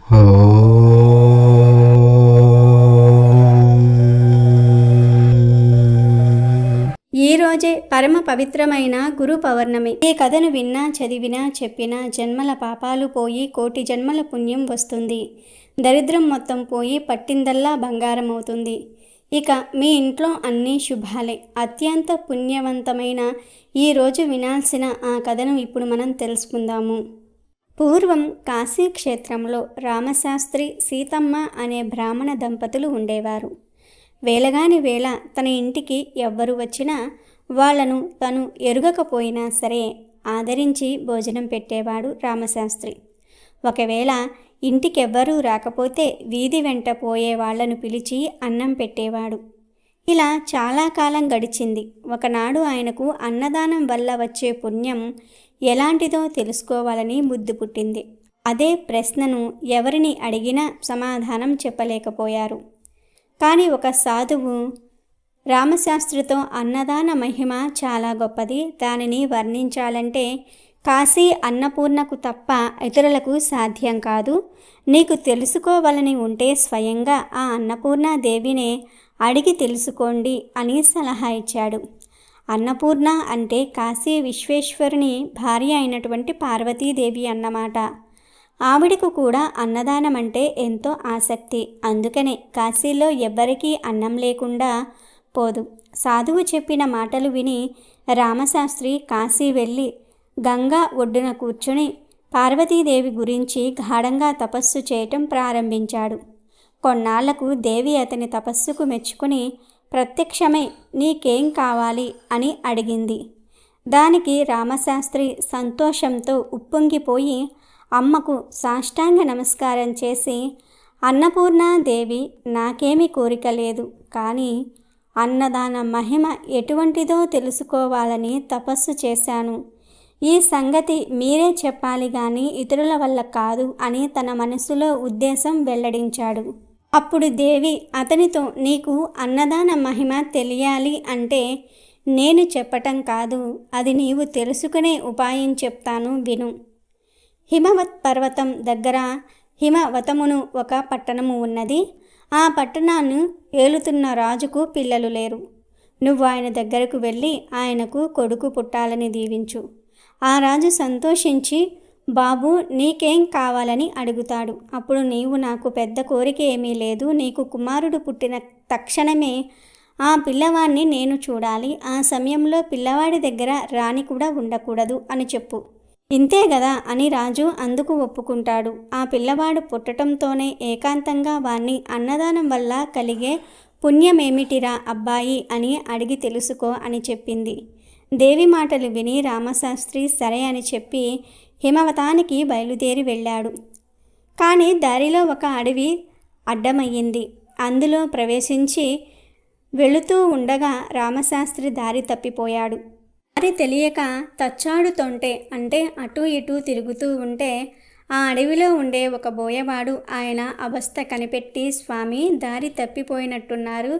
ఈ రోజే పరమ పవిత్రమైన గురు పౌర్ణమి. ఈ కథను విన్నా, చదివినా, చెప్పినా జన్మల పాపాలు పోయి కోటి జన్మల పుణ్యం వస్తుంది. దరిద్రం మొత్తం పోయి పట్టిందల్లా బంగారం అవుతుంది. ఇక మీ ఇంట్లో అన్నీ శుభాలే. అత్యంత పుణ్యవంతమైన ఈరోజు వినాల్సిన ఆ కథను ఇప్పుడు మనం తెలుసుకుందాము. పూర్వం కాశీ క్షేత్రంలో రామశాస్త్రి, సీతమ్మ అనే బ్రాహ్మణ దంపతులు ఉండేవారు. వేళగాని వేళ తన ఇంటికి ఎవ్వరు వచ్చినా వాళ్లను తను ఎరుగకపోయినా సరే ఆదరించి భోజనం పెట్టేవాడు రామశాస్త్రి. ఒకవేళ ఇంటికెవ్వరూ రాకపోతే వీధి వెంట పోయే వాళ్లను పిలిచి అన్నం పెట్టేవాడు. ఇలా చాలా కాలం గడిచింది. ఒకనాడు ఆయనకు అన్నదానం వల్ల వచ్చే పుణ్యం ఎలాంటిదో తెలుసుకోవాలని బుద్ధి పుట్టింది. అదే ప్రశ్నను ఎవరిని అడిగినా సమాధానం చెప్పలేకపోయారు. కానీ ఒక సాధువు రామశాస్త్రితో అన్నదాన మహిమ చాలా గొప్పది, దానిని వర్ణించాలంటే కాశీ అన్నపూర్ణకు తప్ప ఇతరులకు సాధ్యం కాదు. నీకు తెలుసుకోవాలని ఉంటే స్వయంగా ఆ అన్నపూర్ణాదేవినే అడిగి తెలుసుకోండి అని సలహా ఇచ్చాడు. అన్నపూర్ణ అంటే కాశీ విశ్వేశ్వరుని భార్య అయినటువంటి పార్వతీదేవి అన్నమాట. ఆవిడకు కూడా అన్నదానం అంటే ఎంతో ఆసక్తి. అందుకనే కాశీలో ఎవ్వరికీ అన్నం లేకుండా పోదు. సాధువు చెప్పిన మాటలు విని రామశాస్త్రి కాశీ వెళ్ళి గంగా ఒడ్డున కూర్చుని పార్వతీదేవి గురించి గాఢంగా తపస్సు చేయటం ప్రారంభించాడు. కొన్నాళ్లకు దేవి అతని తపస్సుకు మెచ్చుకుని ప్రత్యక్షమై నీకేం కావాలి అని అడిగింది. దానికి రామశాస్త్రి సంతోషంతో ఉప్పొంగిపోయి అమ్మకు సాష్టాంగ నమస్కారం చేసి, అన్నపూర్ణాదేవి, నాకేమీ కోరిక లేదు, కానీ అన్నదాన మహిమ ఎటువంటిదో తెలుసుకోవాలని తపస్సు చేశాను. ఈ సంగతి మీరే చెప్పాలి గాని ఇతరుల వల్ల కాదు అని తన మనసులో ఉద్దేశం వెల్లడించాడు. అప్పుడు దేవి అతనితో, నీకు అన్నదాన మహిమ తెలియాలి అంటే నేను చెప్పటం కాదు, అది నీవు తెలుసుకునే ఉపాయం చెప్తాను విను. హిమవత్ పర్వతం దగ్గర హిమవతమును ఒక పట్టణము ఉన్నది. ఆ పట్టణాన్ని ఏలుతున్న రాజుకు పిల్లలు లేరు. నువ్వు ఆయన దగ్గరకు వెళ్ళి ఆయనకు కొడుకు పుట్టాలని దీవించు. ఆ రాజు సంతోషించి, బాబు నీకేం కావాలని అడుగుతాడు. అప్పుడు నీవు, నాకు పెద్ద కోరిక ఏమీ లేదు, నీకు కుమారుడు పుట్టిన తక్షణమే ఆ పిల్లవాడిని నేను చూడాలి. ఆ సమయంలో పిల్లవాడి దగ్గర రాణి కూడా ఉండకూడదు అని చెప్పు. ఇంతే గదా అని రాజు అందుకు ఒప్పుకుంటాడు. ఆ పిల్లవాడు పుట్టడంతోనే ఏకాంతంగా వాణ్ణి అన్నదానం వల్ల కలిగే పుణ్యమేమిటిరా అబ్బాయి అని అడిగి తెలుసుకో అని చెప్పింది. దేవి మాటలు విని రామశాస్త్రి సరే అని చెప్పి హిమవతానికి బయలుదేరి వెళ్ళాడు. కానీ దారిలో ఒక అడవి అడ్డమయ్యింది. అందులో ప్రవేశించి వెళుతూ ఉండగా రామశాస్త్రి దారి తప్పిపోయాడు. దారి తెలియక తచ్చాడుతుంటే, అంటే అటూ ఇటూ తిరుగుతూ ఉంటే ఆ అడవిలో ఉండే ఒక బోయవాడు ఆయన అవస్థ కనిపెట్టి, స్వామి దారి తప్పిపోయినట్టున్నారు,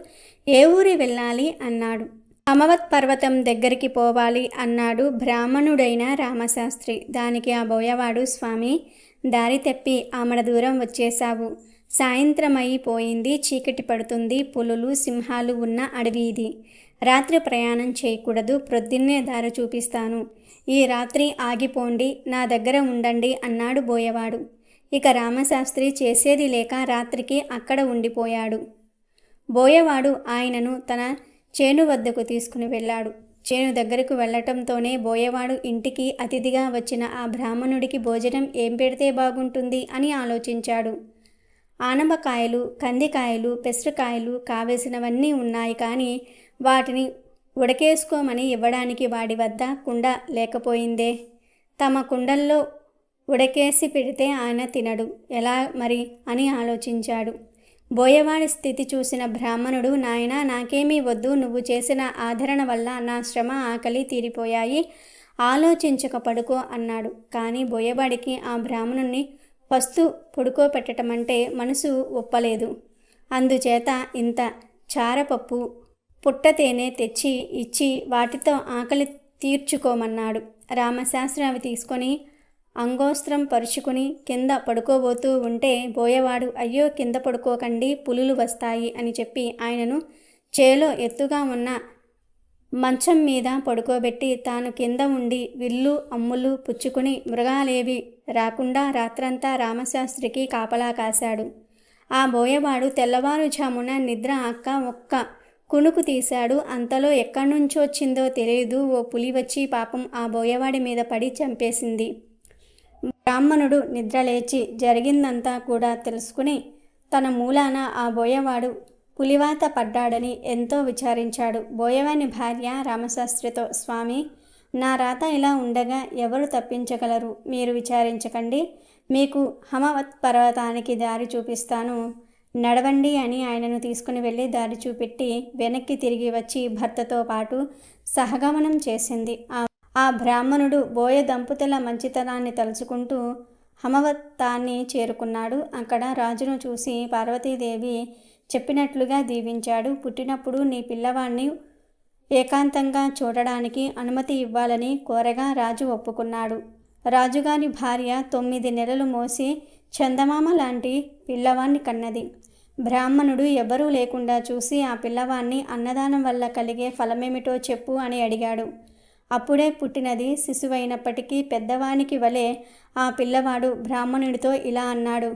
ఏ ఊరి వెళ్ళాలి అన్నాడు. హిమవత్ పర్వతం దగ్గరికి పోవాలి అన్నాడు బ్రాహ్మణుడైన రామశాస్త్రి. దానికి ఆ బోయవాడు, స్వామి దారి తప్పి ఆమడ దూరం వచ్చేశావు, సాయంత్రం అయిపోయింది, చీకటి పడుతుంది, పులులు సింహాలు ఉన్న అడవి ఇది, రాత్రి ప్రయాణం చేయకూడదు, ప్రొద్దున్నే దారి చూపిస్తాను, ఈ రాత్రి ఆగిపోండి, నా దగ్గర ఉండండి అన్నాడు బోయవాడు. ఇక రామశాస్త్రి చేసేది లేక రాత్రికి అక్కడ ఉండిపోయాడు. బోయవాడు ఆయనను తన చేను వద్దకు తీసుకుని వెళ్ళాడు. చేను దగ్గరకు వెళ్లటంతోనే బోయవాడు ఇంటికి అతిథిగా వచ్చిన ఆ బ్రాహ్మణుడికి భోజనం ఏం పెడితే బాగుంటుంది అని ఆలోచించాడు. ఆనపకాయలు, కందికాయలు, పెసరకాయలు కావేసినవన్నీ ఉన్నాయి, కానీ వాటిని ఉడకేసుకోమని ఇవ్వడానికి వాడి వద్ద కుండ లేకపోయిందే. తమ కుండల్లో ఉడకేసి పెడితే ఆయన తినడు, ఎలా మరి అని ఆలోచించాడు. బోయవాడి స్థితి చూసిన బ్రాహ్మణుడు, నాయనా నాకేమీ వద్దు, నువ్వు చేసిన ఆదరణ వల్ల నా శ్రమ ఆకలి తీరిపోయాయి, ఆలోచించక పడుకో అన్నాడు. కానీ బోయవాడికి ఆ బ్రాహ్మణుణ్ణి పస్తు పడుకోపెట్టటమంటే మనసు ఒప్పలేదు. అందుచేత ఇంత చారపప్పు, పుట్ట తేనె తెచ్చి ఇచ్చి వాటితో ఆకలి తీర్చుకోమన్నాడు. రామశాస్త్రి అవి తీసుకొని అంగోస్త్రం పరుచుకుని కింద పడుకోబోతూ ఉంటే బోయవాడు అయ్యో కింద పడుకోకండి పులులు వస్తాయి అని చెప్పి ఆయనను చేలో ఎత్తుగా ఉన్న మంచం మీద పడుకోబెట్టి తాను కింద ఉండి విల్లు అమ్ములు పుచ్చుకుని మృగాలేవి రాకుండా రాత్రంతా రామశాస్త్రికి కాపలా కాశాడు. ఆ బోయవాడు తెల్లవారుజామున నిద్ర అక్క ఒక్క కునుకు తీశాడు. అంతలో ఎక్కడ్నుంచొచ్చిందో తెలియదు ఓ పులి వచ్చి పాపం ఆ బోయవాడి మీద పడి చంపేసింది. బ్రాహ్మణుడు నిద్రలేచి జరిగిందంతా కూడా తెలుసుకుని తన మూలాన ఆ బోయవాడు పులివాత పడ్డాడని ఎంతో విచారించాడు. బోయవాని భార్య రామశాస్త్రితో, స్వామి, నా రాత ఇలా ఉండగా ఎవరు తప్పించగలరు? మీరు విచారించకండి, మీకు హమవత్ పర్వతానికి దారి చూపిస్తాను, నడవండి అని ఆయనను తీసుకుని వెళ్ళి దారి చూపెట్టి వెనక్కి తిరిగి వచ్చి భర్తతో పాటు సహగమనం చేసింది. ఆ బ్రాహ్మణుడు బోయ దంపతుల మంచితనాన్ని తలుచుకుంటూ హమవత్తాన్ని చేరుకున్నాడు. అక్కడ రాజును చూసి పార్వతీదేవి చెప్పినట్లుగా దీవించాడు. పుట్టినప్పుడు నీ పిల్లవాణ్ణి ఏకాంతంగా చూడడానికి అనుమతి ఇవ్వాలని కోరగా రాజు ఒప్పుకున్నాడు. రాజుగారి భార్య 9 నెలలు మోసి చందమామ లాంటి పిల్లవాణ్ణి కన్నది. బ్రాహ్మణుడు ఎవ్వరూ లేకుండా చూసి ఆ పిల్లవాణ్ణి అన్నదానం వల్ల కలిగే ఫలమేమిటో చెప్పు అని అడిగాడు. అప్పుడే పుట్టినది శిశువైనప్పటికీ పెద్దవానికి వలె ఆ పిల్లవాడు బ్రాహ్మణుడితో ఇలా అన్నాడు,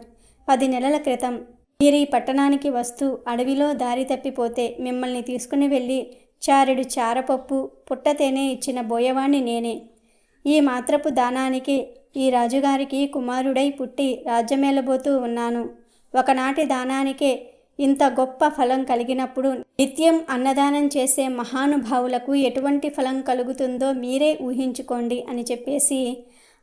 10 నెలల క్రితం మీరీ పట్టణానికి వస్తూ అడవిలో దారి తప్పిపోతే మిమ్మల్ని తీసుకుని వెళ్ళి చారెడు చారపప్పు పుట్టతేనే ఇచ్చిన బోయవాణ్ణి నేనే. ఈ మాత్రపు దానానికి ఈ రాజుగారికి కుమారుడై పుట్టి రాజ్యమేలబోతూ ఉన్నాను. ఒకనాటి దానానికే ఇంత గొప్ప ఫలం కలిగినప్పుడు నిత్యం అన్నదానం చేసే మహానుభావులకు ఎటువంటి ఫలం కలుగుతుందో మీరే ఊహించుకోండి అని చెప్పేసి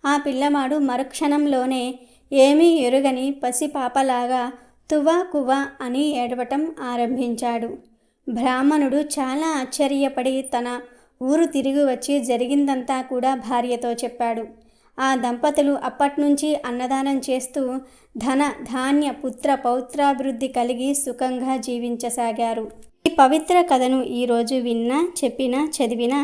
ఆ పిల్లవాడు మరుక్షణంలోనే ఏమీ ఎరుగని పసిపాపలాగా తువ్వా కువ్వా అని ఏడవటం ఆరంభించాడు. బ్రాహ్మణుడు చాలా ఆశ్చర్యపడి తన ఊరు తిరిగి వచ్చి జరిగిందంతా కూడా భార్యతో చెప్పాడు. ఆ దంపతులు అప్పట్నుంచి అన్నదానం చేస్తూ ధన ధాన్య పుత్ర పౌత్రాభివృద్ధి కలిగి సుఖంగా జీవించసాగారు. ఈ పవిత్ర కథను ఈరోజు విన్నా, చెప్పినా, చదివినా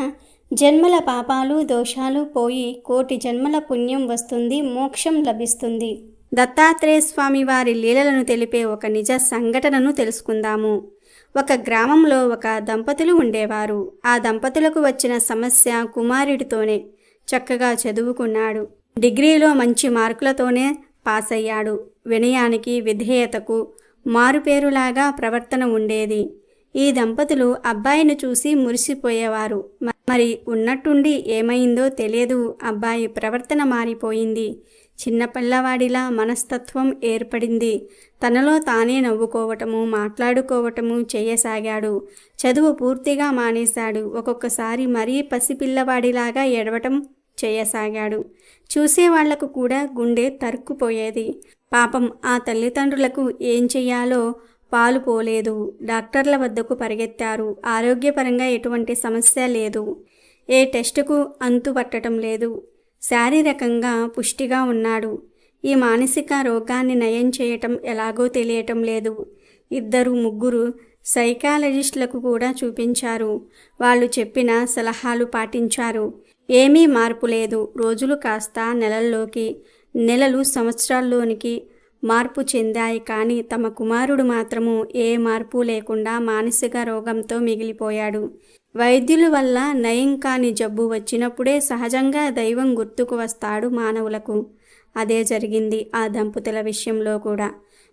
జన్మల పాపాలు దోషాలు పోయి కోటి జన్మల పుణ్యం వస్తుంది, మోక్షం లభిస్తుంది. దత్తాత్రేయ స్వామి వారి లీలలను తెలిపే ఒక నిజ సంఘటనను తెలుసుకుందాము. ఒక గ్రామంలో ఒక దంపతులు ఉండేవారు. ఆ దంపతులకు వచ్చిన సమస్య కుమారుడితోనే. చక్కగా చదువుకున్నాడు, డిగ్రీలో మంచి మార్కులతోనే పాస్ అయ్యాడు. వినయానికి విధేయతకు మారుపేరులాగా ప్రవర్తన ఉండేది. ఈ దంపతులు అబ్బాయిని చూసి మురిసిపోయేవారు. మరి ఉన్నట్టుండి ఏమైందో తెలియదు, అబ్బాయి ప్రవర్తన మారిపోయింది. చిన్న పిల్లవాడిలా మనస్తత్వం ఏర్పడింది. తనలో తానే నవ్వుకోవటము, మాట్లాడుకోవటము చేయసాగాడు. చదువు పూర్తిగా మానేశాడు. ఒక్కొక్కసారి మరీ పసిపిల్లవాడిలాగా ఏడవటం చేయసాగాడు. చూసేవాళ్లకు కూడా గుండె తరుక్కుపోయేది. పాపం ఆ తల్లిదండ్రులకు ఏం చెయ్యాలో పాలు పోలేదు. డాక్టర్ల వద్దకు పరిగెత్తారు. ఆరోగ్యపరంగా ఎటువంటి సమస్య లేదు. ఏ టెస్టుకు అంతు పట్టడం లేదు. శారీరకంగా పుష్టిగా ఉన్నాడు. ఈ మానసిక రోగాన్ని నయం చేయటం ఎలాగో తెలియటం లేదు. 2-3 సైకాలజిస్టులకు కూడా చూపించారు. వాళ్ళు చెప్పిన సలహాలు పాటించారు. ఏమీ మార్పు లేదు. రోజులు కాస్త నెలల్లోకి, నెలలు సంవత్సరాల్లోనికి మార్పు చెందాయి. కానీ తమ కుమారుడు మాత్రము ఏ మార్పు లేకుండా మానసిక రోగంతో మిగిలిపోయాడు. వైద్యుల వల్ల నయం కాని జబ్బు వచ్చినప్పుడే సహజంగా దైవం గుర్తుకు వస్తాడు మానవులకు. అదే జరిగింది ఆ దంపతుల విషయంలో కూడా.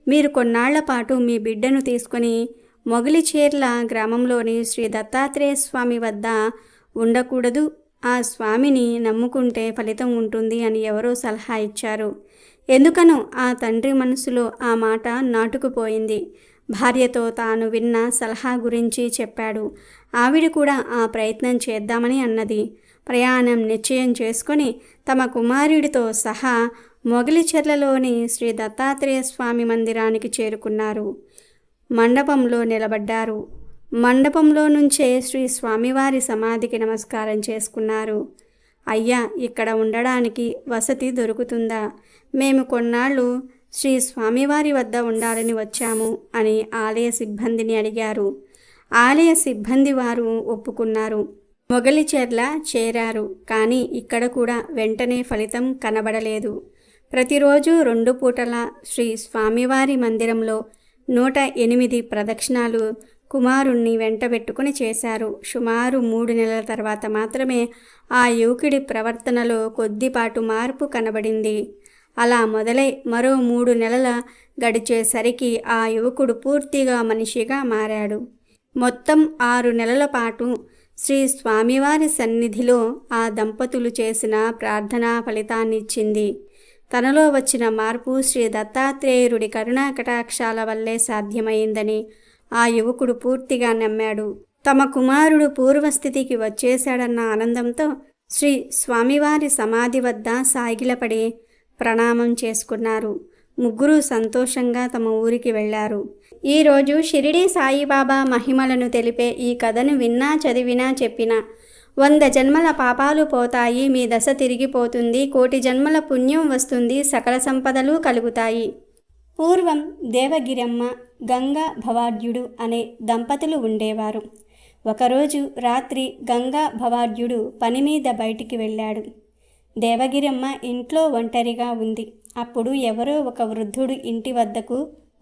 మీరు కొన్నాళ్ల పాటు మీ బిడ్డను తీసుకొని మొగిలిచేర్ల గ్రామంలోని శ్రీ దత్తాత్రేయ స్వామి వద్ద ఉండకూడదు. ఆ స్వామిని నమ్ముకుంటే ఫలితం ఉంటుంది అని ఎవరో సలహా ఇచ్చారు. ఎందుకనో ఆ తండ్రి మనసులో ఆ మాట నాటుకుపోయింది. భార్యతో తాను విన్న సలహా గురించి చెప్పాడు. ఆవిడ కూడా ఆ ప్రయత్నం చేద్దామని అన్నది. ప్రయాణం నిశ్చయం చేసుకొని తమ కుమారుడితో సహా మొగిలిచెర్లలోని శ్రీ దత్తాత్రేయ స్వామి మందిరానికి చేరుకున్నారు. మండపంలో నిలబడ్డారు. మండపంలో నుంచే శ్రీ స్వామివారి సమాధికి నమస్కారం చేసుకున్నారు. అయ్యా, ఇక్కడ ఉండడానికి వసతి దొరుకుతుందా? మేము కొన్నాళ్ళు శ్రీ స్వామివారి వద్ద ఉండాలని వచ్చాము అని ఆలయ సిబ్బందిని అడిగారు. ఆలయ సిబ్బంది వారు ఒప్పుకున్నారు. మొగలిచెర్ల చేరారు. కానీ ఇక్కడ కూడా వెంటనే ఫలితం కనబడలేదు. ప్రతిరోజు 2 పూటల శ్రీ స్వామివారి మందిరంలో 108 ప్రదక్షిణాలు కుమారుణ్ణి వెంటబెట్టుకుని చేశారు. సుమారు 3 నెలల తర్వాత మాత్రమే ఆ యువకుడి ప్రవర్తనలో కొద్దిపాటు మార్పు కనబడింది. అలా మొదలై మరో 3 నెలల గడిచేసరికి ఆ యువకుడు పూర్తిగా మనిషిగా మారాడు. మొత్తం 6 నెలల పాటు శ్రీ స్వామివారి సన్నిధిలో ఆ దంపతులు చేసిన ప్రార్థనా ఫలితాన్నిచ్చింది. తనలో వచ్చిన మార్పు శ్రీ దత్తాత్రేయుడి కరుణా కటాక్షాల వల్లే సాధ్యమైందని ఆ యువకుడు పూర్తిగా నమ్మాడు. తమ కుమారుడు పూర్వస్థితికి వచ్చేశాడన్న ఆనందంతో శ్రీ స్వామివారి సమాధి వద్ద సాగిలపడి ప్రణామం చేసుకున్నారు. ముగ్గురు సంతోషంగా తమ ఊరికి వెళ్లారు. ఈరోజు షిరిడీ సాయిబాబా మహిమలను తెలిపే ఈ కథను విన్నా, చదివినా, చెప్పినా 100 జన్మల పాపాలు పోతాయి, మీ దశ తిరిగిపోతుంది, కోటి జన్మల పుణ్యం వస్తుంది, సకల సంపదలు కలుగుతాయి. పూర్వం దేవగిరమ్మ, గంగా భవార్యుడు అనే దంపతులు ఉండేవారు. ఒకరోజు రాత్రి గంగా భవార్యుడు పని మీద బయటికి వెళ్ళాడు. దేవగిరమ్మ ఇంట్లో ఒంటరిగా ఉంది. అప్పుడు ఎవరో ఒక వృద్ధుడు ఇంటి వద్దకు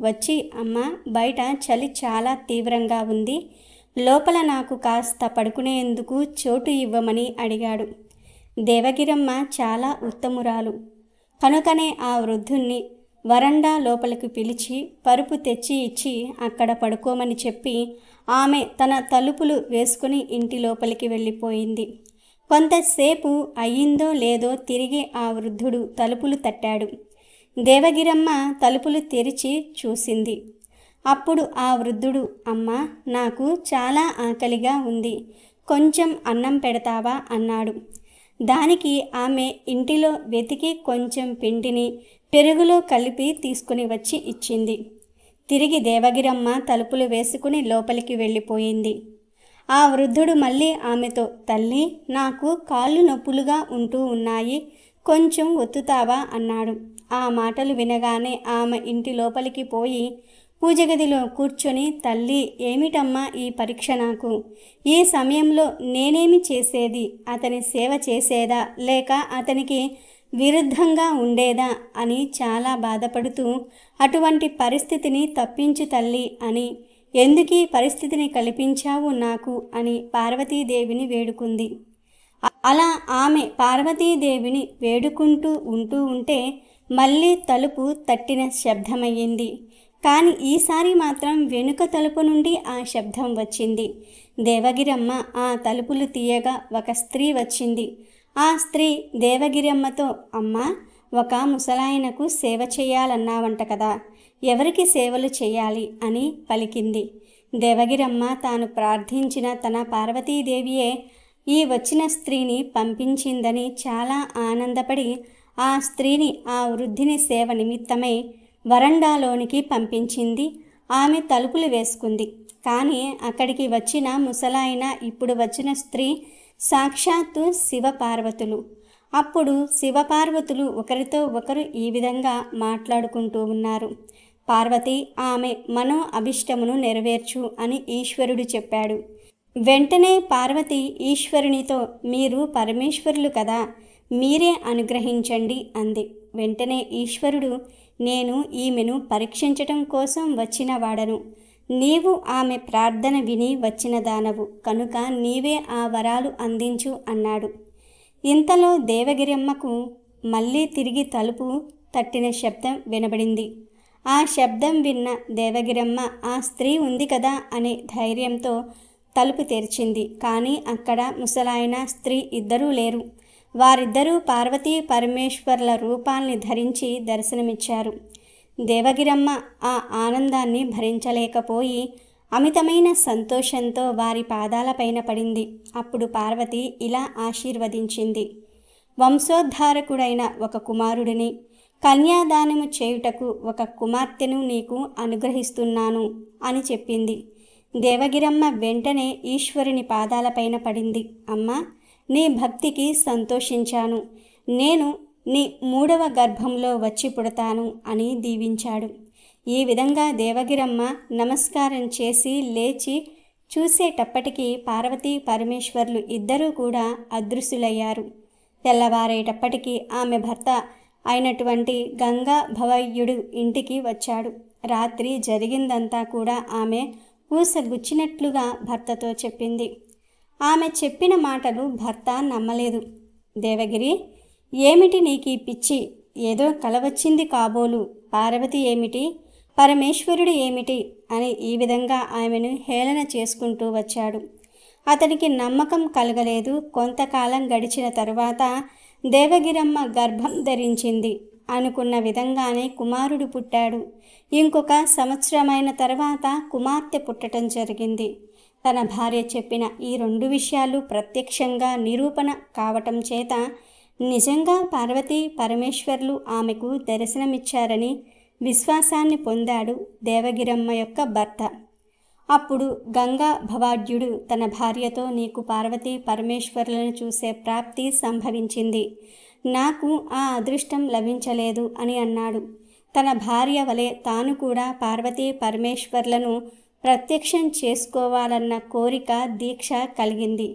వచ్చి, అమ్మ, బయట చలి చాలా తీవ్రంగా ఉంది, లోపల నాకు కాస్త పడుకునేందుకు చోటు ఇవ్వమని అడిగాడు. దేవగిరమ్మ చాలా ఉత్తమురాలు కనుకనే ఆ వృద్ధుణ్ణి వరండా లోపలికి పిలిచి పరుపు తెచ్చి ఇచ్చి అక్కడ పడుకోమని చెప్పి ఆమె తన తలుపులు వేసుకుని ఇంటి లోపలికి వెళ్ళిపోయింది. కొంతసేపు అయ్యిందో లేదో తిరిగి ఆ వృద్ధుడు తలుపులు తట్టాడు. దేవగిరమ్మ తలుపులు తెరిచి చూసింది. అప్పుడు ఆ వృద్ధుడు, అమ్మా, నాకు చాలా ఆకలిగా ఉంది, కొంచెం అన్నం పెడతావా అన్నాడు. దానికి ఆమె ఇంటిలో వెతికి కొంచెం పిండిని పెరుగులో కలిపి తీసుకుని వచ్చి ఇచ్చింది. తిరిగి దేవగిరమ్మ తలుపులు వేసుకుని లోపలికి వెళ్ళిపోయింది. ఆ వృద్ధుడు మళ్ళీ ఆమెతో, తల్లి, నాకు కాళ్ళు నొప్పులుగా ఉంటూ ఉన్నాయి, కొంచెం ఒత్తుతావా అన్నాడు. ఆ మాటలు వినగానే ఆమె ఇంటి లోపలికి పోయి పూజగదిలో కూర్చొని, తల్లి, ఏమిటమ్మా ఈ పరీక్ష నాకు? ఈ సమయంలో నేనేమి చేసేది? అతని సేవ చేసేదా లేక అతనికి విరుద్ధంగా ఉండేదా అని చాలా బాధపడుతూ, అటువంటి పరిస్థితిని తప్పించు తల్లి అని, ఎందుకీ పరిస్థితిని కల్పించావు నాకు అని పార్వతీదేవిని వేడుకుంది. అలా ఆమె పార్వతీదేవిని వేడుకుంటూ ఉంటే మళ్ళీ తలుపు తట్టిన శబ్దమయ్యింది. కానీ ఈసారి మాత్రం వెనుక తలుపు నుండి ఆ శబ్దం వచ్చింది. దేవగిరమ్మ ఆ తలుపులు తీయగా ఒక స్త్రీ వచ్చింది. ఆ స్త్రీ దేవగిరమ్మతో, అమ్మా, ఒక ముసలాయనకు సేవ చేయాలన్నావంట కదా, ఎవరికి సేవలు చేయాలి అని పలికింది. దేవగిరమ్మ తాను ప్రార్థించిన తన పార్వతీదేవియే ఈ వచ్చిన స్త్రీని పంపించిందని చాలా ఆనందపడి ఆ స్త్రీని ఆ వృద్ధిని సేవ నిమిత్తమై వరండాలోనికి పంపించింది. ఆమె తలుపులు వేసుకుంది. కానీ అక్కడికి వచ్చిన ముసలాయన, ఇప్పుడు వచ్చిన స్త్రీ సాక్షాత్తు శివపార్వతులు. అప్పుడు శివపార్వతులు ఒకరితో ఒకరు ఈ విధంగా మాట్లాడుకుంటూ ఉన్నారు. పార్వతి, ఆమె మనో అభిష్టమును నెరవేర్చు అని ఈశ్వరుడు చెప్పాడు. వెంటనే పార్వతి ఈశ్వరునితో, మీరు పరమేశ్వరులు కదా, మీరే అనుగ్రహించండి అంది. వెంటనే ఈశ్వరుడు, నేను ఈమెను పరీక్షించటం కోసం వచ్చిన వాడను, నీవు ఆమె ప్రార్థన విని వచ్చిన దానవు కనుక నీవే ఆ వరాలు అందించు అన్నాడు. ఇంతలో దేవగిరమ్మకు మళ్ళీ తిరిగి తలుపు తట్టిన శబ్దం వినబడింది. ఆ శబ్దం విన్న దేవగిరమ్మ ఆ స్త్రీ ఉంది కదా అనే ధైర్యంతో తలుపు తెరిచింది. కానీ అక్కడ ముసలాయన, స్త్రీ ఇద్దరూ లేరు. వారిద్దరూ పార్వతీ పరమేశ్వర్ల రూపాల్ని ధరించి దర్శనమిచ్చారు. దేవగిరమ్మ ఆ ఆనందాన్ని భరించలేకపోయి అమితమైన సంతోషంతో వారి పాదాలపైన పడింది. అప్పుడు పార్వతి ఇలా ఆశీర్వదించింది, వంశోద్ధారకుడైన ఒక కుమారుడిని, కన్యాదానము చేయుటకు ఒక కుమార్తెను నీకు అనుగ్రహిస్తున్నాను అని చెప్పింది. దేవగిరమ్మ వెంటనే ఈశ్వరుని పాదాలపైన పడింది. అమ్మా, నీ భక్తికి సంతోషించాను, నేను నీ 3వ గర్భంలో వచ్చి పుడతాను అని దీవించాడు. ఈ విధంగా దేవగిరమ్మ నమస్కారం చేసి లేచి చూసేటప్పటికీ పార్వతీ పరమేశ్వర్లు ఇద్దరూ కూడా అదృశ్యులయ్యారు. తెల్లవారేటప్పటికీ ఆమె భర్త అయినటువంటి గంగా భవయ్యుడు ఇంటికి వచ్చాడు. రాత్రి జరిగిందంతా కూడా ఆమె ఊసగుచ్చినట్లుగా భర్తతో చెప్పింది. ఆమె చెప్పిన మాటలు భర్త నమ్మలేదు. దేవగిరి, ఏమిటి నీకీ పిచ్చి? ఏదో కల వచ్చింది కాబోలు. పార్వతి ఏమిటి, పరమేశ్వరుడు ఏమిటి అని ఈ విధంగా ఆమెను హేళన చేసుకుంటూ వచ్చాడు. అతనికి నమ్మకం కలగలేదు. కొంతకాలం గడిచిన తరువాత దేవగిరమ్మ గర్భం ధరించింది. అనుకున్న విధంగానే కుమారుడు పుట్టాడు. ఇంకొక సంవత్సరమైన తర్వాత కుమార్తె పుట్టడం జరిగింది. తన భార్య చెప్పిన ఈ 2 విషయాలు ప్రత్యక్షంగా నిరూపణ కావటం చేత నిజంగా పార్వతీ పరమేశ్వర్లు ఆమెకు దర్శనమిచ్చారని విశ్వాసాన్ని పొందాడు దేవగిరమ్మ యొక్క భర్త. అప్పుడు గంగా భవాఢ్యుడు తన భార్యతో, నీకు పార్వతీ పరమేశ్వరులను చూసే ప్రాప్తి సంభవించింది, నాకు ఆ అదృష్టం లభించలేదు అని అన్నాడు. తన భార్య వలె తాను కూడా పార్వతీ పరమేశ్వర్లను ప్రత్యక్షం చేసుకోవాలన్న కోరిక, దీక్ష కలిగింది.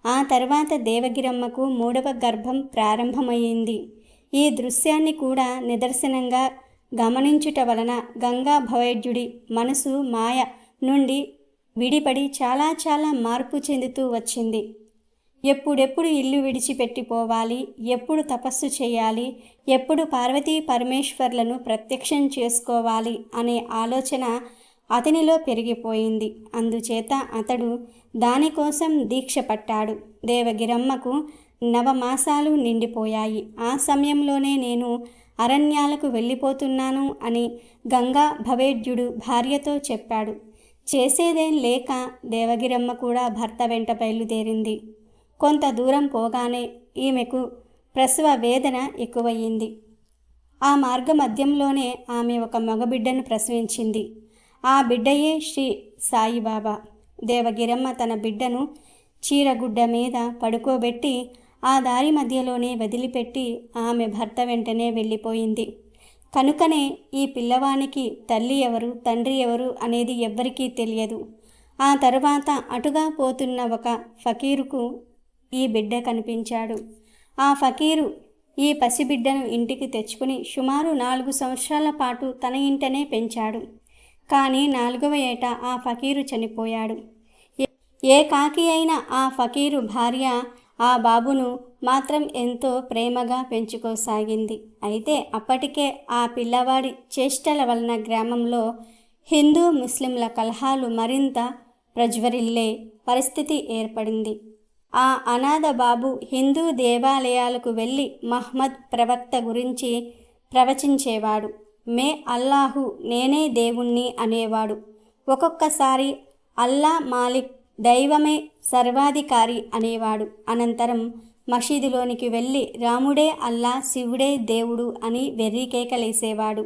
ఆ తర్వాత దేవగిరమ్మకు 3వ గర్భం ప్రారంభమయ్యింది. ఈ దృశ్యాన్ని కూడా నిదర్శనంగా గమనించుట వలన గంగా భవైఢ్యుడి మనసు మాయ నుండి విడిపడి చాలా మార్పు చెందుతూ వచ్చింది. ఎప్పుడెప్పుడు ఇల్లు విడిచిపెట్టిపోవాలి, ఎప్పుడు తపస్సు చేయాలి, ఎప్పుడు పార్వతీ పరమేశ్వర్లను ప్రత్యక్షం చేసుకోవాలి అనే ఆలోచన అతనిలో పెరిగిపోయింది. అందుచేత అతడు దానికోసం దీక్ష పట్టాడు. దేవగిరమ్మకు 9 మాసాలు నిండిపోయాయి. ఆ సమయంలోనే నేను అరణ్యాలకు వెళ్ళిపోతున్నాను అని గంగా భవేఢ్యుడు భార్యతో చెప్పాడు. చేసేదేం లేక దేవగిరమ్మ కూడా భర్త వెంట బయలుదేరింది. కొంత దూరం పోగానే ఈమెకు ప్రసవ వేదన ఎక్కువయ్యింది. ఆ మార్గ మధ్యంలోనే ఆమె ఒక మగబిడ్డను ప్రసవించింది. ఆ బిడ్డయే శ్రీ సాయిబాబా. దేవగిరమ్మ తన బిడ్డను చీరగుడ్డ మీద పడుకోబెట్టి ఆ దారి మధ్యలోనే వదిలిపెట్టి ఆమె భర్త వెంటనే వెళ్ళిపోయింది. కనుకనే ఈ పిల్లవానికి తల్లి ఎవరు, తండ్రి ఎవరు అనేది ఎవ్వరికీ తెలియదు. ఆ తరువాత అటుగా పోతున్న ఒక ఫకీరుకు ఈ బిడ్డ కనిపించాడు. ఆ ఫకీరు ఈ పసిబిడ్డను ఇంటికి తెచ్చుకుని సుమారు 4 సంవత్సరాల పాటు తన ఇంటనే పెంచాడు. కానీ 4వ ఏట ఆ ఫకీరు చనిపోయాడు. ఏకాకి అయిన ఆ ఫకీరు భార్య ఆ బాబును మాత్రం ఎంతో ప్రేమగా పెంచుకోసాగింది. అయితే అప్పటికే ఆ పిల్లవాడి చేష్టల వలన గ్రామంలో హిందూ ముస్లింల కలహాలు మరింత ప్రజ్వరిల్లే పరిస్థితి ఏర్పడింది. ఆ అనాథ బాబు హిందూ దేవాలయాలకు వెళ్ళి మహ్మద్ ప్రవక్త గురించి ప్రవచించేవాడు. మే అల్లాహు, నేనే దేవుణ్ణి అనేవాడు. ఒక్కొక్కసారి అల్లా మాలిక్, దైవమే సర్వాధికారి అనేవాడు. అనంతరం మసీదులోనికి వెళ్ళి రాముడే అల్లా, శివుడే దేవుడు అని వెర్రికేకలేసేవాడు.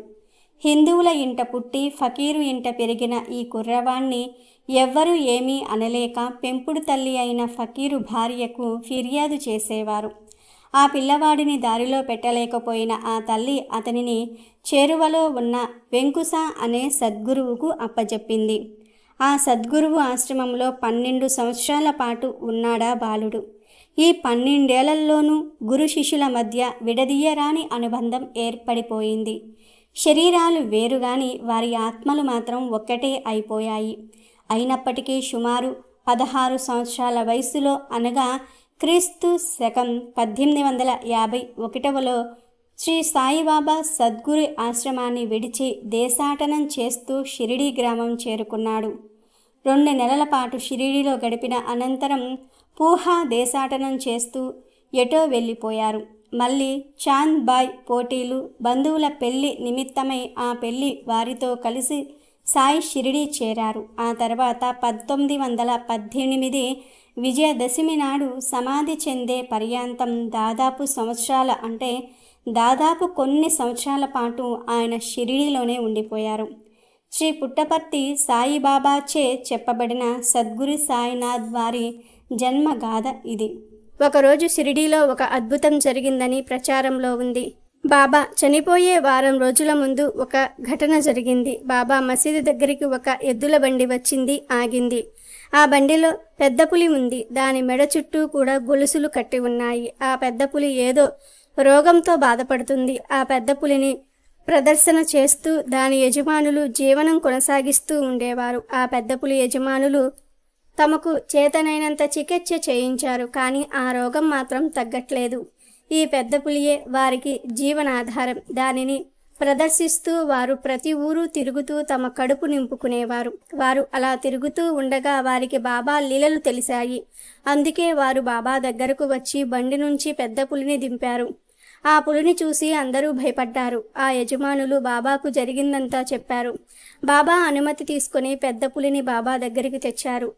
హిందువుల ఇంట పుట్టి ఫకీరు ఇంట పెరిగిన ఈ కుర్రవాణ్ణి ఎవ్వరూ ఏమీ అనలేక పెంపుడు తల్లి అయిన ఫకీరు భార్యకు ఫిర్యాదు చేసేవారు. ఆ పిల్లవాడిని దారిలో పెట్టలేకపోయిన ఆ తల్లి అతనిని చేరువలో ఉన్న వెంకుస అనే సద్గురువుకు అప్పజెప్పింది. ఆ సద్గురువు ఆశ్రమంలో 12 సంవత్సరాల పాటు ఉన్నాడా బాలుడు. ఈ 12 ఏళ్లలోనూ గురు శిష్యుల మధ్య విడదీయరాని అనుబంధం ఏర్పడిపోయింది. శరీరాలు వేరుగాని వారి ఆత్మలు మాత్రం ఒక్కటే అయిపోయాయి. అయినప్పటికీ సుమారు 16 సంవత్సరాల వయసులో, అనగా క్రీస్తు శకం 1851లో శ్రీ సాయిబాబా సద్గురు ఆశ్రమాన్ని విడిచి దేశాటనం చేస్తూ షిరిడీ గ్రామం చేరుకున్నాడు. 2 నెలల పాటు షిరిడీలో గడిపిన అనంతరం పూహా దేశాటనం చేస్తూ ఎటో వెళ్ళిపోయారు. మళ్ళీ చాంద్ బాయ్ పోటీలు, బంధువుల పెళ్లి నిమిత్తమై ఆ పెళ్లి వారితో కలిసి సాయి షిరిడీ చేరారు. ఆ తర్వాత 1918 విజయదశమి నాడు సమాధి చెందే పర్యాంతం దాదాపు సంవత్సరాల, అంటే దాదాపు కొన్ని సంవత్సరాల పాటు ఆయన షిరిడీలోనే ఉండిపోయారు. శ్రీ పుట్టపర్తి సాయిబాబాచే చెప్పబడిన సద్గురు సాయినాథ్ వారి జన్మగాథ ఇది. ఒకరోజు షిరిడీలో ఒక అద్భుతం జరిగిందని ప్రచారంలో ఉంది. బాబా చనిపోయే వారం రోజుల ముందు ఒక ఘటన జరిగింది. బాబా మసీదు దగ్గరికి ఒక ఎద్దుల బండి వచ్చింది, ఆగింది. ఆ బండిలో పెద్ద పులి ఉంది. దాని మెడ చుట్టూ కూడా గొలుసులు కట్టి ఉన్నాయి. ఆ పెద్ద పులి ఏదో రోగంతో బాధపడుతుంది. ఆ పెద్ద పులిని ప్రదర్శన చేస్తూ దాని యజమానులు జీవనం కొనసాగిస్తూ ఉండేవారు. ఆ పెద్ద పులి యజమానులు తమకు చేతనైనంత చికిత్స చేయించారు. కానీ ఆ రోగం మాత్రం తగ్గట్లేదు. ఈ పెద్ద పులియే వారికి జీవనాధారం. దానిని ప్రదర్శిస్తూ వారు ప్రతి ఊరు తిరుగుతూ తమ కడుపు నింపుకునేవారు. వారు అలా తిరుగుతూ ఉండగా వారికి బాబా లీలలు తెలిసాయి. అందుకే వారు బాబా దగ్గరకు వచ్చి బండి నుంచి పెద్ద పులిని దింపారు. ఆ పులిని చూసి అందరూ భయపడ్డారు. ఆ యజమానులు బాబాకు జరిగిందంతా చెప్పారు. బాబా అనుమతి తీసుకుని పెద్ద పులిని బాబా దగ్గరికి తెచ్చారు.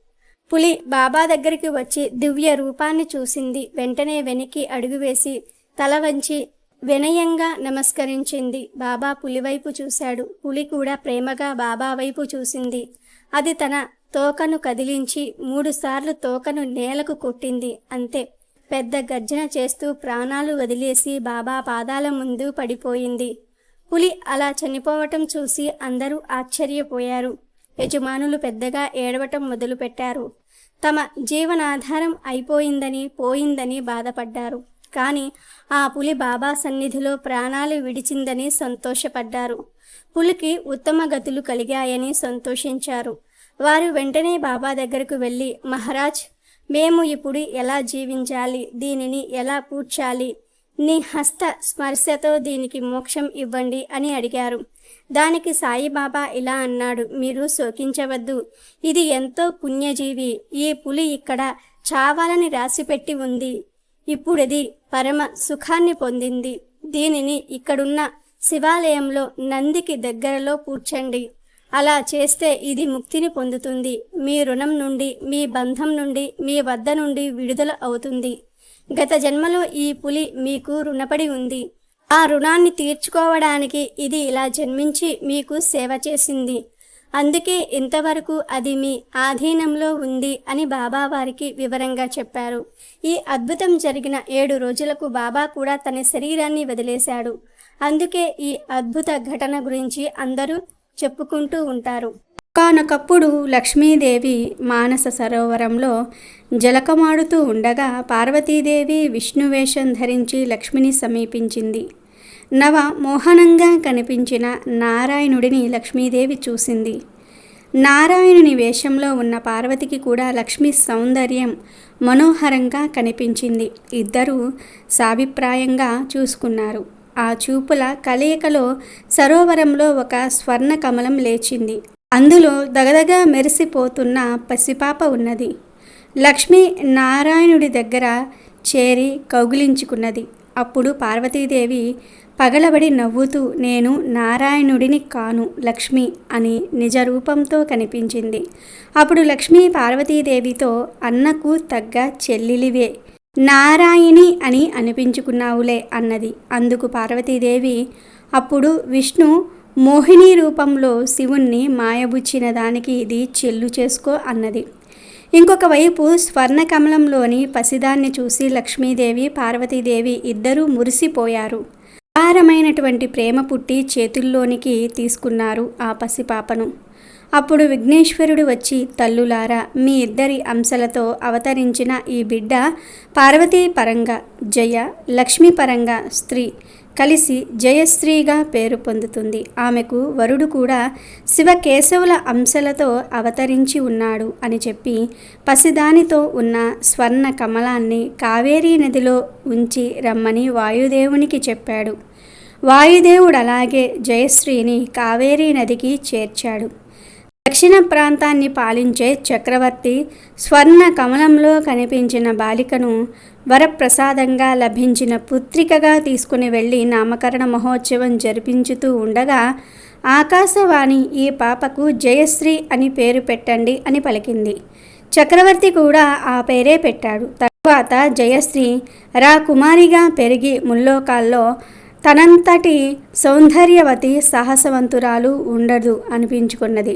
పులి బాబా దగ్గరికి వచ్చి దివ్య రూపాన్ని చూసింది. వెంటనే వెనక్కి అడుగు వేసి తల వంచి వినయంగా నమస్కరించింది. బాబా పులి వైపు చూశాడు. పులి కూడా ప్రేమగా బాబా వైపు చూసింది. అది తన తోకను కదిలించి 3 సార్లు తోకను నేలకు కొట్టింది. అంతే, పెద్ద గర్జన చేస్తూ ప్రాణాలు వదిలేసి బాబా పాదాల ముందు పడిపోయింది. పులి అలా చనిపోవటం చూసి అందరూ ఆశ్చర్యపోయారు. యజమానులు పెద్దగా ఏడవటం మొదలుపెట్టారు. తమ జీవనాధారం అయిపోయిందని పోయిందని బాధపడ్డారు. కానీ ఆ పులి బాబా సన్నిధిలో ప్రాణాలు విడిచిందని సంతోషపడ్డారు. పులికి ఉత్తమ గతులు కలిగాయని సంతోషించారు. వారు వెంటనే బాబా దగ్గరకు వెళ్ళి, మహారాజ్, మేము ఇప్పుడు ఎలా జీవించాలి, దీనిని ఎలా పూడ్చాలి, నీ హస్త స్పర్శతో దీనికి మోక్షం ఇవ్వండి అని అడిగారు. దానికి సాయిబాబా ఇలా అన్నాడు, మీరు శోకించవద్దు. ఇది ఎంతో పుణ్యజీవి. ఈ పులి ఇక్కడ చావాలని రాసిపెట్టి ఉంది. ఇప్పుడిది పరమ సుఖాన్ని పొందింది. దీనిని ఇక్కడున్న శివాలయంలో నందికి దగ్గరలో పూడ్చండి. అలా చేస్తే ఇది ముక్తిని పొందుతుంది. మీ రుణం నుండి, మీ బంధం నుండి, మీ వద్ద నుండి విడుదల అవుతుంది. గత జన్మలో ఈ పులి మీకు రుణపడి ఉంది. ఆ రుణాన్ని తీర్చుకోవడానికి ఇది ఇలా జన్మించి మీకు సేవ చేసింది. అందుకే ఇంతవరకు అది మీ ఆధీనంలో ఉంది అని బాబా వారికి వివరంగా చెప్పారు. ఈ అద్భుతం జరిగిన 7 రోజులకు బాబా కూడా తన శరీరాన్ని వదిలేశాడు. అందుకే ఈ అద్భుత ఘటన గురించి అందరూ చెప్పుకుంటూ ఉంటారు. ఒకానొకప్పుడు లక్ష్మీదేవి మానస సరోవరంలో జలకమాడుతూ ఉండగా పార్వతీదేవి విష్ణువేషం ధరించి లక్ష్మిని సమీపించింది. నవ మోహనంగా కనిపించిన నారాయణుడిని లక్ష్మీదేవి చూసింది. నారాయణుని వేషంలో ఉన్న పార్వతికి కూడా లక్ష్మి సౌందర్యం మనోహరంగా కనిపించింది. ఇద్దరూ సాభిప్రాయంగా చూసుకున్నారు. ఆ చూపుల కలయికలో సరోవరంలో ఒక స్వర్ణ కమలం లేచింది. అందులో దగదగా మెరిసిపోతున్న పసిపాప ఉన్నది. లక్ష్మి నారాయణుడి దగ్గర చేరి కౌగిలించుకున్నది. అప్పుడు పార్వతీదేవి పగలబడి నవ్వుతూ, నేను నారాయణుడిని కాను, లక్ష్మి అని నిజ రూపంతో కనిపించింది. అప్పుడు లక్ష్మి పార్వతీదేవితో, అన్నకు తగ్గ చెల్లిలివే, నారాయణి అని అనిపించుకున్నావులే అన్నది. అందుకు పార్వతీదేవి, అప్పుడు విష్ణు మోహిని రూపంలో శివుణ్ణి మాయబుచ్చిన దానికి ఇది చెల్లు చేసుకో అన్నది. ఇంకొక వైపు స్వర్ణకమలంలోని పసిదాన్ని చూసి లక్ష్మీదేవి పార్వతీదేవి ఇద్దరూ మురిసిపోయారు. అపారమైనటువంటి ప్రేమ పుట్టి చేతుల్లోనికి తీసుకున్నారు ఆ పసిపాపను. అప్పుడు విఘ్నేశ్వరుడు వచ్చి, తల్లులారా, మీ ఇద్దరి అంశలతో అవతరించిన ఈ బిడ్డ పార్వతీ పరంగా జయ, లక్ష్మీ పరంగా స్త్రీ కలిసి జయశ్రీగా పేరు పొందుతుంది. ఆమెకు వరుడు కూడా శివకేశవుల అంశలతో అవతరించి ఉన్నాడు అని చెప్పి పసిదానితో ఉన్న స్వర్ణ కమలాన్ని కావేరీ నదిలో ఉంచి రమ్మని వాయుదేవునికి చెప్పాడు. వాయుదేవుడు అలాగే జయశ్రీని కావేరీ నదికి చేర్చాడు. దక్షిణ ప్రాంతాన్ని పాలించే చక్రవర్తి స్వర్ణ కమలంలో కనిపించిన బాలికను వరప్రసాదంగా లభించిన పుత్రికగా తీసుకుని వెళ్ళి నామకరణ మహోత్సవం జరిపించుతూ ఉండగా ఆకాశవాణి ఈ పాపకు జయశ్రీ అని పేరు పెట్టండి అని పలికింది. చక్రవర్తి కూడా ఆ పేరే పెట్టాడు. తరువాత జయశ్రీ రాకుమారిగా పెరిగి ముల్లోకాల్లో తనంతటి సౌందర్యవతి సాహసవంతురాలు ఉండదు అనిపించుకున్నది.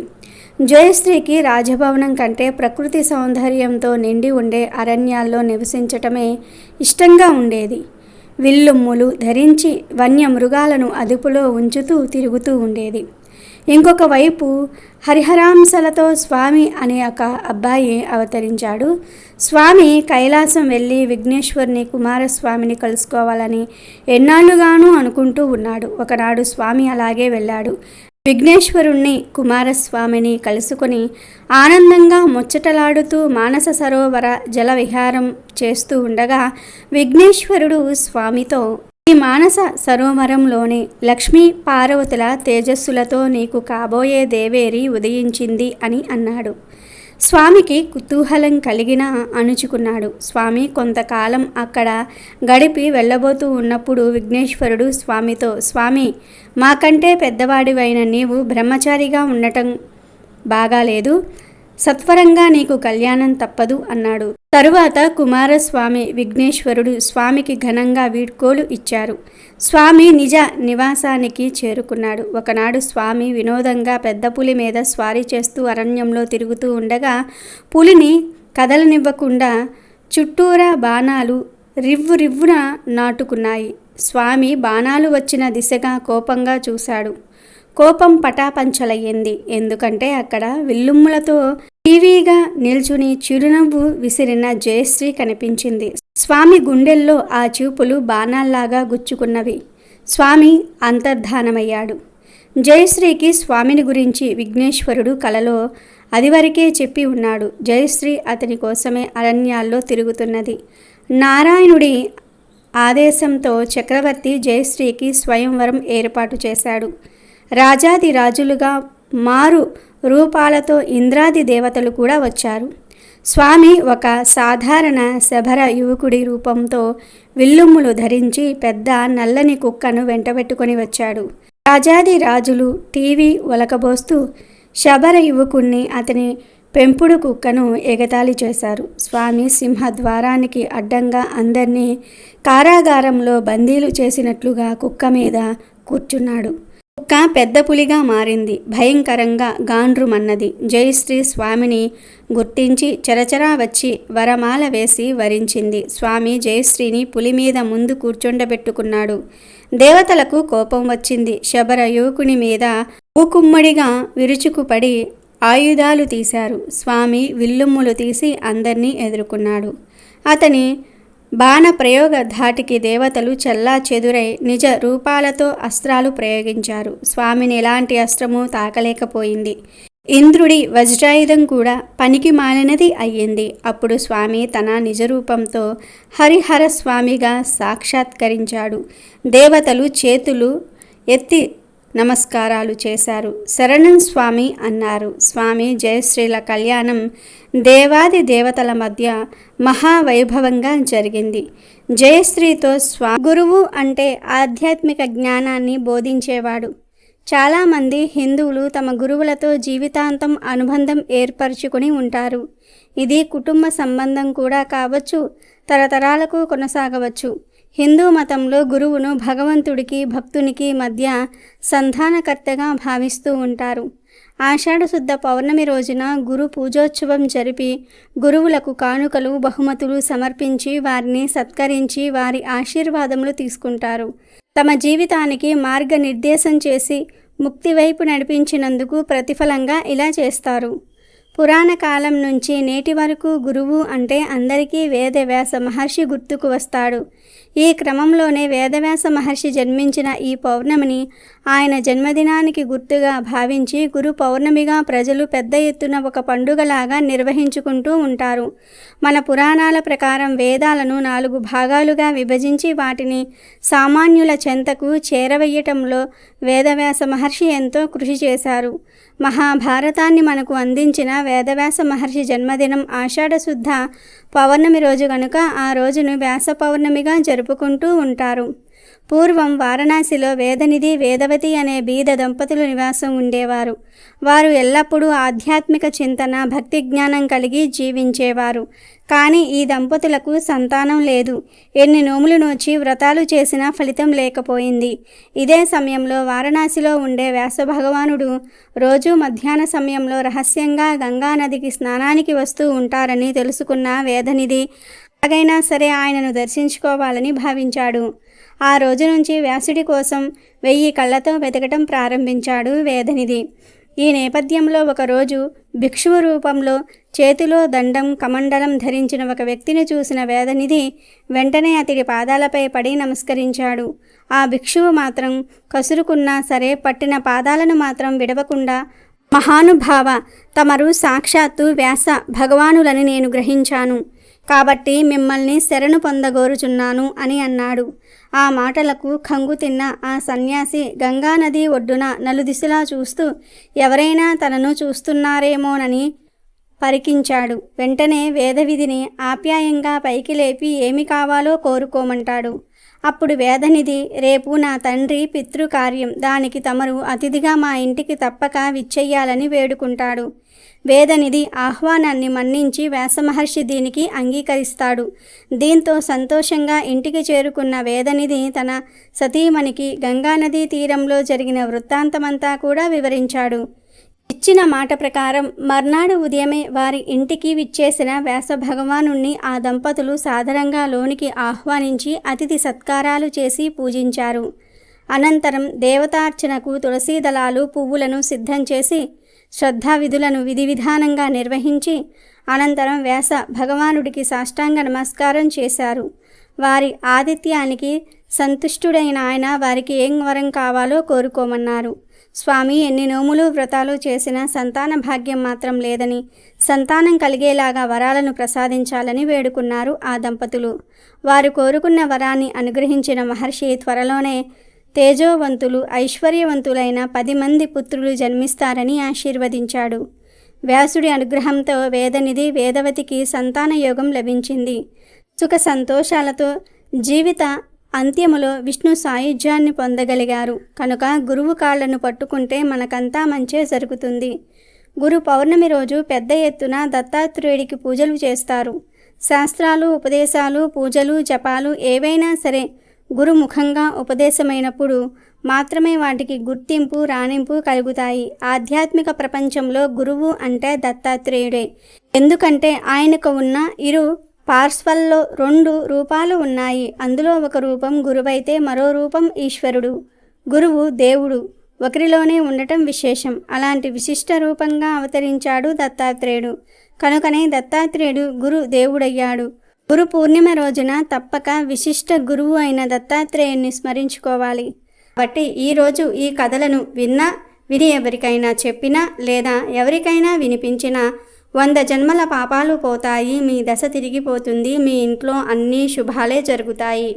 జయశ్రీకి రాజభవనం కంటే ప్రకృతి సౌందర్యంతో నిండి ఉండే అరణ్యాల్లో నివసించటమే ఇష్టంగా ఉండేది. విల్లుమ్ములు ధరించి వన్యమృగాలను అదుపులో ఉంచుతూ తిరుగుతూ ఉండేది. ఇంకొక వైపు హరిహరాంశలతో స్వామి అనే ఒక అబ్బాయి అవతరించాడు. స్వామి కైలాసం వెళ్ళి విఘ్నేశ్వరుని కుమారస్వామిని కలుసుకోవాలని ఎన్నాళ్ళుగానూ అనుకుంటూ ఉన్నాడు. ఒకనాడు స్వామి అలాగే వెళ్ళాడు. విఘ్నేశ్వరుణ్ణి కుమారస్వామిని కలుసుకొని ఆనందంగా ముచ్చటలాడుతూ మానస సరోవర జల విహారం చేస్తూ ఉండగా విఘ్నేశ్వరుడు స్వామితో, ఈ మానస సరోవరంలోని లక్ష్మీ పార్వతుల తేజస్సులతో నీకు కాబోయే దేవేరి ఉదయించింది అని అన్నాడు. స్వామికి కుతూహలం కలిగిన అణుచుకున్నాడు. స్వామి కొంతకాలం అక్కడ గడిపి వెళ్ళబోతూ ఉన్నప్పుడు విఘ్నేశ్వరుడు స్వామితో, స్వామి, మాకంటే పెద్దవాడివైన నీవు బ్రహ్మచారిగా ఉండటం బాగాలేదు, సత్వరంగా నీకు కళ్యాణం తప్పదు అన్నాడు. తరువాత కుమారస్వామి విఘ్నేశ్వరుడు స్వామికి ఘనంగా వీడ్కోలు ఇచ్చారు. స్వామి నిజ నివాసానికి చేరుకున్నాడు. ఒకనాడు స్వామి వినోదంగా పెద్ద పులి మీద స్వారీ చేస్తూ అరణ్యంలో తిరుగుతూ ఉండగా పులిని కదలనివ్వకుండా చుట్టూరా బాణాలు రివ్వున నాటుకున్నాయి. స్వామి బాణాలు వచ్చిన దిశగా కోపంగా చూశాడు. కోపం పటాపంచలయ్యింది. ఎందుకంటే అక్కడ విల్లుమ్ములతో టీవీగా నిల్చుని చిరునవ్వు విసిరిన జయశ్రీ కనిపించింది. స్వామి గుండెల్లో ఆ చూపులు బాణాల్లాగా గుచ్చుకున్నవి. స్వామి అంతర్ధానమయ్యాడు. జయశ్రీకి స్వామిని గురించి విఘ్నేశ్వరుడు కలలో అదివరకే చెప్పి ఉన్నాడు. జయశ్రీ అతని కోసమే అరణ్యాల్లో తిరుగుతున్నది. నారాయణుడి ఆదేశంతో చక్రవర్తి జయశ్రీకి స్వయంవరం ఏర్పాటు చేశాడు. రాజాది రాజులుగా మారు రూపాలతో ఇంద్రాది దేవతలు కూడా వచ్చారు. స్వామి ఒక సాధారణ శబర యువకుడి రూపంతో విల్లుమ్ములు ధరించి పెద్ద నల్లని కుక్కను వెంటబెట్టుకొని వచ్చాడు. రాజాది రాజులు టీవీ ఒలకబోస్తూ శబర యువకుణ్ణి, అతని పెంపుడు కుక్కను ఎగతాళి చేశారు. స్వామి సింహద్వారానికి అడ్డంగా అందరినీ కారాగారంలో బందీలు చేసినట్లుగా కుక్క మీద కూర్చున్నాడు. కుక్క పెద్ద పులిగా మారింది. భయంకరంగా గాండ్రుమన్నది. జయశ్రీ స్వామిని గుర్తించి చరచరా వచ్చి వరమాల వేసి వరించింది. స్వామి జయశ్రీని పులి మీద ముందు కూర్చుండబెట్టుకున్నాడు. దేవతలకు కోపం వచ్చింది. శబర యువకుని మీద ఊకుమ్మడిగా విరుచుకుపడి ఆయుధాలు తీశారు. స్వామి విల్లుమ్ములు తీసి అందర్నీ ఎదుర్కొన్నాడు. అతని బాణ ప్రయోగ ధాటికి దేవతలు చల్లా చెదురై నిజ రూపాలతో అస్త్రాలు ప్రయోగించారు. స్వామిని ఎలాంటి అస్త్రము తాకలేకపోయింది. ఇంద్రుడి వజ్రాయుధం కూడా పనికి మాలినది అయ్యింది. అప్పుడు స్వామి తన నిజరూపంతో హరిహర స్వామిగా సాక్షాత్కరించాడు. దేవతలు చేతులు ఎత్తి నమస్కారాలు చేశారు. శరణం స్వామి అన్నారు. స్వామి జయశ్రీల కళ్యాణం దేవాది దేవతల మధ్య మహావైభవంగా జరిగింది. జయశ్రీతో గురువు అంటే ఆధ్యాత్మిక జ్ఞానాన్ని బోధించేవాడు. చాలామంది హిందువులు తమ గురువులతో జీవితాంతం అనుబంధం ఏర్పరచుకొని ఉంటారు. ఇది కుటుంబ సంబంధం కూడా కావచ్చు, తరతరాలకు కొనసాగవచ్చు. హిందూ మతంలో గురువును భగవంతుడికి భక్తునికి మధ్య సంధానకర్తగా భావిస్తూ ఉంటారు. ఆషాఢశుద్ధ పౌర్ణమి రోజున గురు పూజోత్సవం జరిపి గురువులకు కానుకలు బహుమతులు సమర్పించి వారిని సత్కరించి వారి ఆశీర్వాదములు తీసుకుంటారు. తమ జీవితానికి మార్గనిర్దేశం చేసి ముక్తి వైపు నడిపించినందుకు ప్రతిఫలంగా ఇలా చేస్తారు. పురాణ కాలం నుంచి నేటి వరకు గురువు అంటే అందరికీ వేదవ్యాస మహర్షి గుర్తుకు వస్తాడు. ఈ క్రమంలోనే వేదవ్యాస మహర్షి జన్మించిన ఈ పౌర్ణమిని ఆయన జన్మదినానికి గుర్తుగా భావించి గురు పౌర్ణమిగా ప్రజలు పెద్ద ఎత్తున ఒక పండుగలాగా నిర్వహించుకుంటూ ఉంటారు. మన పురాణాల ప్రకారం వేదాలను 4 భాగాలుగా విభజించి వాటిని సామాన్యుల చెంతకు చేరవేయటంలో వేదవ్యాస మహర్షి ఎంతో కృషి చేశారు. మహాభారతాన్ని మనకు అందించిన వేదవ్యాస మహర్షి జన్మదినం ఆషాఢశుద్ధ పౌర్ణమి రోజు కనుక ఆ రోజును వ్యాస పౌర్ణమిగా జరుపుకుంటూ ఉంటారు. పూర్వం వారణాసిలో వేదనిధి వేదవతి అనే బీద దంపతులు నివాసం ఉండేవారు. వారు ఎల్లప్పుడూ ఆధ్యాత్మిక చింతన భక్తి జ్ఞానం కలిగి జీవించేవారు. కానీ ఈ దంపతులకు సంతానం లేదు. ఎన్ని నోములు నోచి వ్రతాలు చేసినా ఫలితం లేకపోయింది. ఇదే సమయంలో వారణాసిలో ఉండే వ్యాస భగవానుడు రోజు మధ్యాహ్న సమయంలో రహస్యంగా గంగానదికి స్నానానికి వస్తూ ఉంటారని తెలుసుకున్న వేదనిధి ఎలాగైనా సరే ఆయనను దర్శించుకోవాలని భావించాడు. ఆ రోజు నుంచి వ్యాసుడి కోసం 1000 కళ్ళతో వెతకటం ప్రారంభించాడు వేదనిధి. ఈ నేపథ్యంలో ఒకరోజు భిక్షువు రూపంలో చేతిలో దండం కమండలం ధరించిన ఒక వ్యక్తిని చూసిన వేదనిధి వెంటనే అతడి పాదాలపై పడి నమస్కరించాడు. ఆ భిక్షువు మాత్రం కసురుకున్నా సరే పట్టిన పాదాలను మాత్రం విడవకుండా, మహానుభావ, తమరు సాక్షాత్తు వ్యాస భగవానులని నేను గ్రహించాను, కాబట్టి మిమ్మల్ని శరణు పొందగోరుచున్నాను అని అన్నాడు. ఆ మాటలకు కంగుతిన్న ఆ సన్యాసి గంగానది ఒడ్డున నలుదిశలా చూస్తూ ఎవరైనా తనను చూస్తున్నారేమోనని పరికించాడు. వెంటనే వేదవిధిని ఆప్యాయంగా పైకి లేపి ఏమి కావాలో కోరుకోమంటాడు. అప్పుడు వేదనిధి, రేపు నా తండ్రి పితృకార్యం, దానికి తమరు అతిథిగా మా ఇంటికి తప్పక విచ్చెయ్యాలని వేడుకుంటాడు. వేదనిధి ఆహ్వానాన్ని మన్నించి వ్యాసమహర్షి దీనికి అంగీకరిస్తాడు. దీంతో సంతోషంగా ఇంటికి చేరుకున్న వేదనిధి తన సతీమణికి గంగానదీ తీరంలో జరిగిన వృత్తాంతమంతా కూడా వివరించాడు. ఇచ్చిన మాట ప్రకారం మర్నాడు ఉదయమే వారి ఇంటికి విచ్చేసిన వ్యాస భగవానుణ్ణి ఆ దంపతులు సాదరంగా లోనికి ఆహ్వానించి అతిథి సత్కారాలు చేసి పూజించారు. అనంతరం దేవతార్చనకు తులసీ దళాలు, పువ్వులను సిద్ధం చేసి శ్రద్ధావిధులను విధివిధానంగా నిర్వహించి అనంతరం వ్యాస భగవానుడికి సాష్టాంగ నమస్కారం చేశారు. వారి ఆతిథ్యానికి సంతుష్టుడైన ఆయన వారికి ఏం వరం కావాలో కోరుకోమన్నారు. స్వామి, ఎన్ని నోములు వ్రతాలు చేసినా సంతాన భాగ్యం మాత్రం లేదని, సంతానం కలిగేలాగా వరాలను ప్రసాదించాలని వేడుకున్నారు ఆ దంపతులు. వారు కోరుకున్న వరాన్ని అనుగ్రహించిన మహర్షి త్వరలోనే తేజోవంతులు, ఐశ్వర్యవంతులైన 10 మంది పుత్రులు జన్మిస్తారని ఆశీర్వదించాడు. వ్యాసుడి అనుగ్రహంతో వేదనిధి వేదవతికి సంతాన యోగం లభించింది. సుఖ సంతోషాలతో జీవిత అంత్యములో విష్ణు సాయుధ్యాన్ని పొందగలిగారు. కనుక గురువు కాళ్లను పట్టుకుంటే మనకంతా మంచే జరుగుతుంది. గురు పౌర్ణమి రోజు పెద్ద ఎత్తున దత్తాత్రేయుడికి పూజలు చేస్తారు. శాస్త్రాలు, ఉపదేశాలు, పూజలు, జపాలు ఏవైనా సరే గురుముఖంగా ఉపదేశమైనప్పుడు మాత్రమే వాటికి గుర్తింపు, రాణింపు కలుగుతాయి. ఆధ్యాత్మిక ప్రపంచంలో గురువు అంటే దత్తాత్రేయుడే. ఎందుకంటే ఆయనకు ఉన్న ఇరు పార్శ్వల్లో 2 రూపాలు ఉన్నాయి. అందులో ఒక రూపం గురువైతే మరో రూపం ఈశ్వరుడు. గురువు దేవుడు ఒకరిలోనే ఉండటం విశేషం. అలాంటి విశిష్ట రూపంగా అవతరించాడు దత్తాత్రేయుడు. కనుకనే దత్తాత్రేయుడు గురు దేవుడయ్యాడు. గురు పూర్ణిమ రోజున తప్పక విశిష్ట గురువు అయిన దత్తాత్రేయుని స్మరించుకోవాలి. కాబట్టి ఈరోజు ఈ కథలను విని ఎవరికైనా చెప్పినా లేదా ఎవరికైనా వినిపించినా 100 జన్మల పాపాలు పోతాయి, మీ దశ తిరిగిపోతుంది, మీ ఇంట్లో అన్ని శుభాలే జరుగుతాయి.